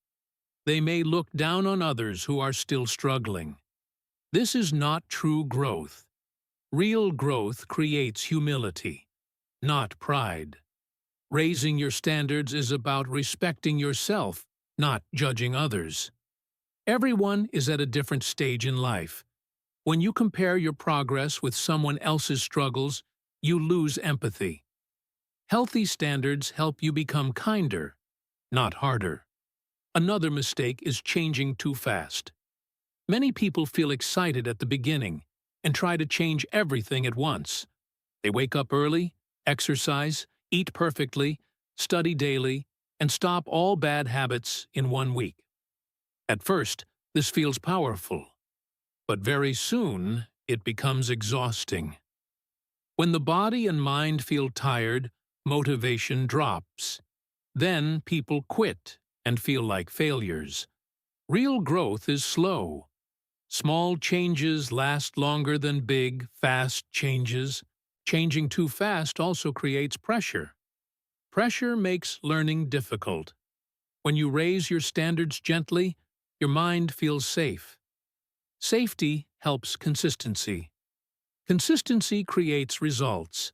They may look down on others who are still struggling. This is not true growth. Real growth creates humility, not pride. Raising your standards is about respecting yourself, not judging others. Everyone is at a different stage in life. When you compare your progress with someone else's struggles, you lose empathy. Healthy standards help you become kinder, not harder. Another mistake is changing too fast. Many people feel excited at the beginning and try to change everything at once. They wake up early, exercise, eat perfectly, study daily, and stop all bad habits in 1 week. At first, this feels powerful, but very soon it becomes exhausting. When the body and mind feel tired, motivation drops. Then people quit and feel like failures. Real growth is slow. Small changes last longer than big, fast changes. Changing too fast also creates pressure. Pressure makes learning difficult. When you raise your standards gently, your mind feels safe. Safety helps consistency. Consistency creates results.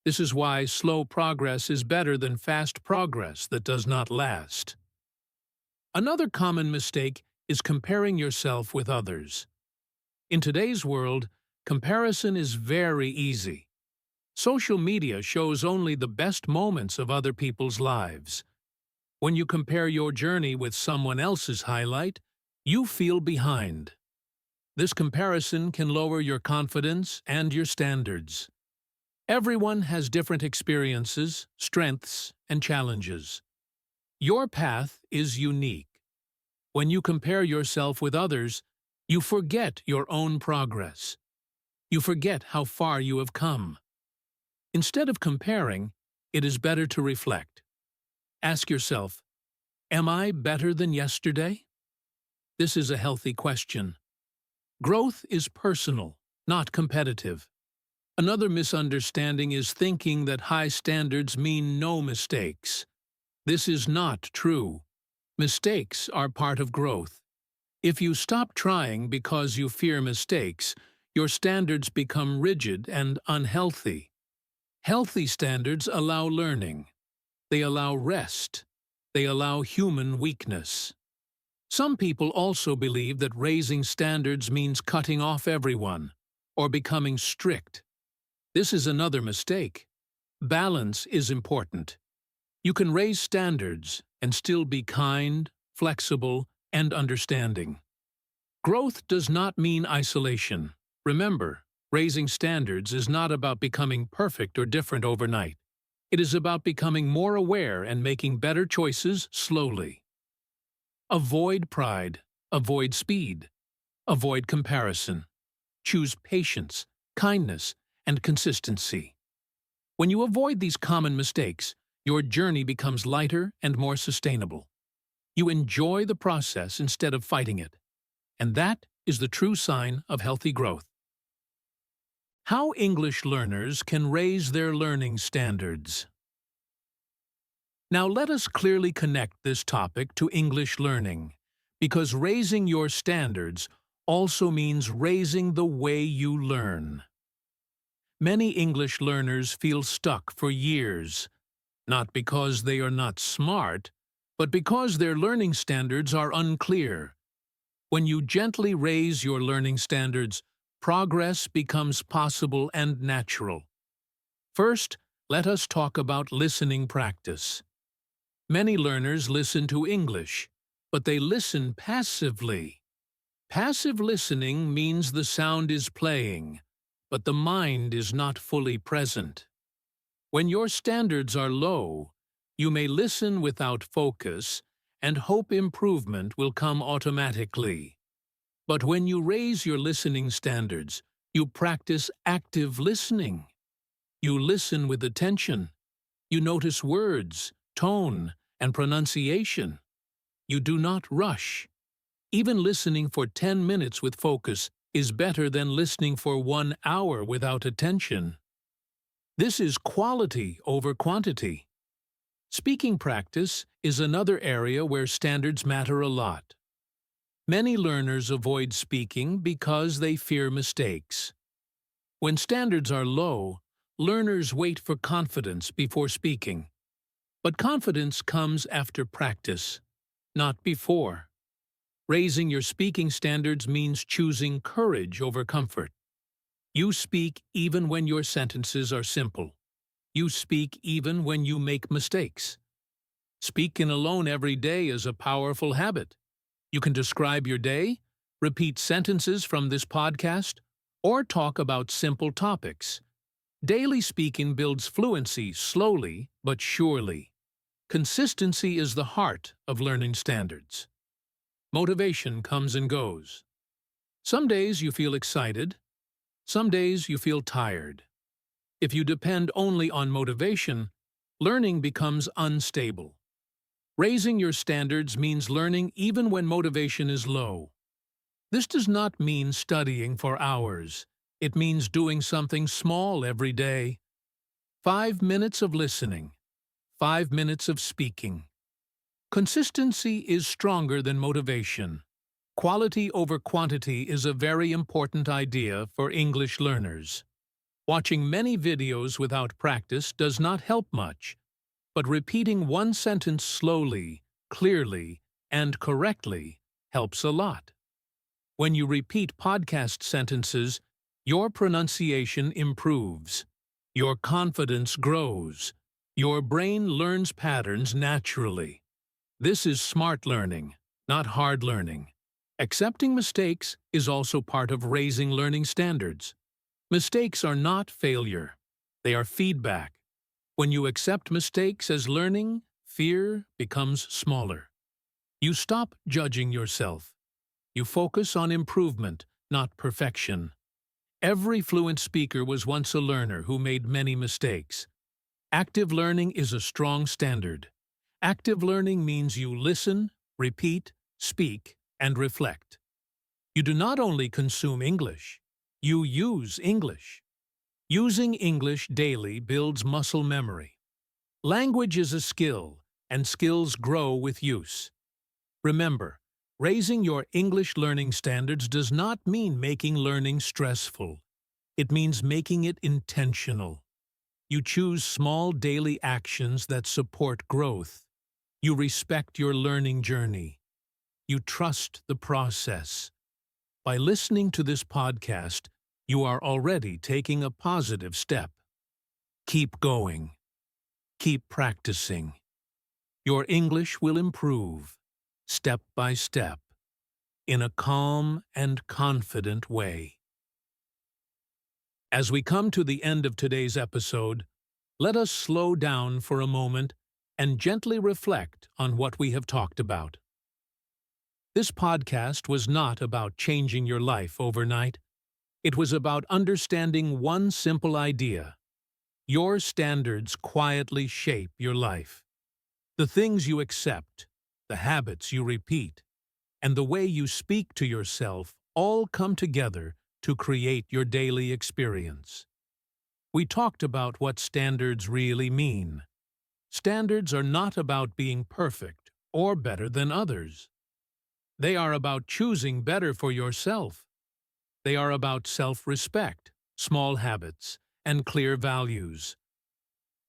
This is why slow progress is better than fast progress that does not last. Another common mistake is comparing yourself with others. In today's world, Comparison is very easy. Social media shows only the best moments of other people's lives. When you compare your journey with someone else's highlight, you feel behind. This comparison can lower your confidence and your standards. Everyone has different experiences, strengths, and challenges. Your path is unique. When you compare yourself with others, you forget your own progress. You forget how far you have come. Instead of comparing, it is better to reflect. Ask yourself, am I better than yesterday? This is a healthy question. Growth is personal, not competitive. Another misunderstanding is thinking that high standards mean no mistakes. This is not true. Mistakes are part of growth. If you stop trying because you fear mistakes, your standards become rigid and unhealthy. Healthy standards allow learning. They allow rest. They allow human weakness. Some people also believe that raising standards means cutting off everyone or becoming strict. This is another mistake. Balance is important. You can raise standards and still be kind, flexible, and understanding. Growth does not mean isolation. Remember, raising standards is not about becoming perfect or different overnight. It is about becoming more aware and making better choices slowly. Avoid pride. Avoid speed. Avoid comparison. Choose patience, kindness, and consistency. When you avoid these common mistakes, your journey becomes lighter and more sustainable. You enjoy the process instead of fighting it. And that is the true sign of healthy growth. How English learners can raise their learning standards. Now let us clearly connect this topic to English learning, because raising your standards also means raising the way you learn. Many English learners feel stuck for years, not because they are not smart, but because their learning standards are unclear. When you gently raise your learning standards, progress becomes possible and natural. First, let us talk about listening practice. Many learners listen to English, but they listen passively. Passive listening means the sound is playing, but the mind is not fully present. When your standards are low, you may listen without focus and hope improvement will come automatically. But when you raise your listening standards, you practice active listening. You listen with attention. You notice words, tone, and pronunciation. You do not rush. Even listening for 10 minutes with focus is better than listening for 1 hour without attention. This is quality over quantity. Speaking practice is another area where standards matter a lot. Many learners avoid speaking because they fear mistakes. When standards are low, learners wait for confidence before speaking. But confidence comes after practice, not before. Raising your speaking standards means choosing courage over comfort. You speak even when your sentences are simple. You speak even when you make mistakes. Speaking alone every day is a powerful habit. You can describe your day, repeat sentences from this podcast, or talk about simple topics. Daily speaking builds fluency slowly but surely. Consistency is the heart of learning standards. Motivation comes and goes. Some days you feel excited. Some days you feel tired. If you depend only on motivation, learning becomes unstable. Raising your standards means learning even when motivation is low. This does not mean studying for hours. It means doing something small every day. 5 minutes of listening. 5 minutes of speaking. Consistency is stronger than motivation. Quality over quantity is a very important idea for English learners. Watching many videos without practice does not help much, but repeating one sentence slowly, clearly, and correctly helps a lot. When you repeat podcast sentences, Your pronunciation improves. Your confidence grows. Your brain learns patterns naturally. This is smart learning, not hard learning. Accepting mistakes is also part of raising learning standards. Mistakes are not failure. They are feedback. When you accept mistakes as learning, fear becomes smaller. You stop judging yourself. You focus on improvement, not perfection. Every fluent speaker was once a learner who made many mistakes. Active learning is a strong standard. Active learning means you listen, repeat, speak, and reflect. You do not only consume English, you use English. Using English daily builds muscle memory. Language is a skill, and skills grow with use. Remember, raising your English learning standards does not mean making learning stressful. It means making it intentional. You choose small daily actions that support growth. You respect your learning journey. You trust the process. By listening to this podcast, you are already taking a positive step. Keep going. Keep practicing. Your English will improve, step by step, in a calm and confident way. As we come to the end of today's episode, let us slow down for a moment and gently reflect on what we have talked about. This podcast was not about changing your life overnight. It was about understanding one simple idea. Your standards quietly shape your life. The things you accept, the habits you repeat, and the way you speak to yourself all come together to create your daily experience. We talked about what standards really mean. Standards are not about being perfect or better than others. They are about choosing better for yourself. They are about self-respect, small habits, and clear values.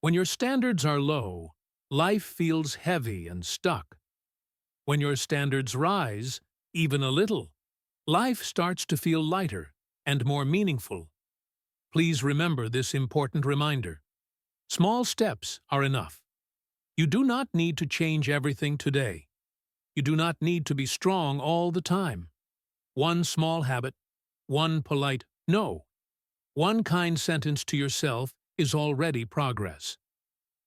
When your standards are low, life feels heavy and stuck. When your standards rise, even a little, life starts to feel lighter and more meaningful. Please remember this important reminder. Small steps are enough. You do not need to change everything today. You do not need to be strong all the time. One small habit, one polite no, one kind sentence to yourself is already progress.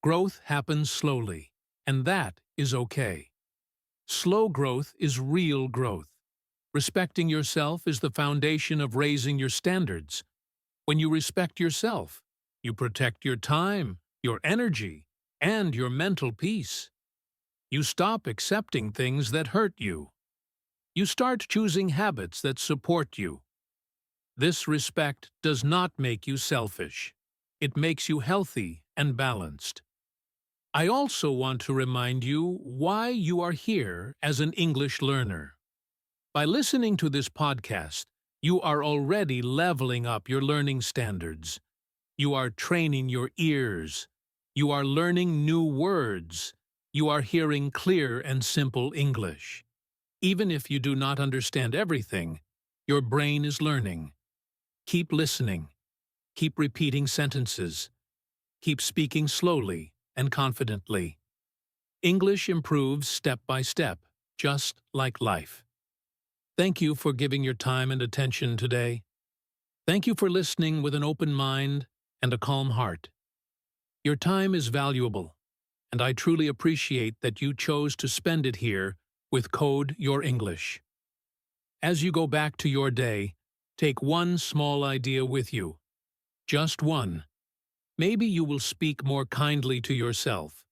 Growth happens slowly, and that is okay. Slow growth is real growth. Respecting yourself is the foundation of raising your standards. When you respect yourself, you protect your time, your energy, and your mental peace. You stop accepting things that hurt you. You start choosing habits that support you. This respect does not make you selfish. It makes you healthy and balanced. I also want to remind you why you are here as an English learner. By listening to this podcast, you are already leveling up your learning standards. You are training your ears. You are learning new words. You are hearing clear and simple English. Even if you do not understand everything, your brain is learning. Keep listening. Keep repeating sentences. Keep speaking slowly and confidently. English improves step by step, just like life. Thank you for giving your time and attention today. Thank you for listening with an open mind and a calm heart. Your time is valuable, and I truly appreciate that you chose to spend it here with Code Your English. As you go back to your day, take one small idea with you. Just one. Maybe you will speak more kindly to yourself.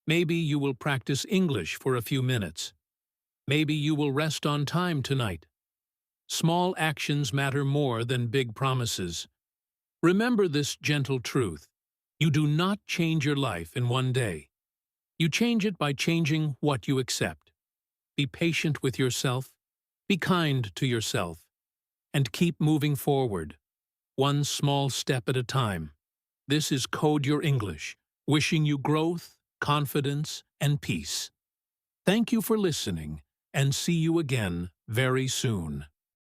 Maybe you will practice English for a few minutes. Maybe you will rest on time tonight. Small actions matter more than big promises. Remember this gentle truth. You do not change your life in one day. You change it by changing what you accept. Be patient with yourself, be kind to yourself, and keep moving forward, one small step at a time. This is Code Your English, wishing you growth, confidence, and peace. Thank you for listening, and see you again very soon.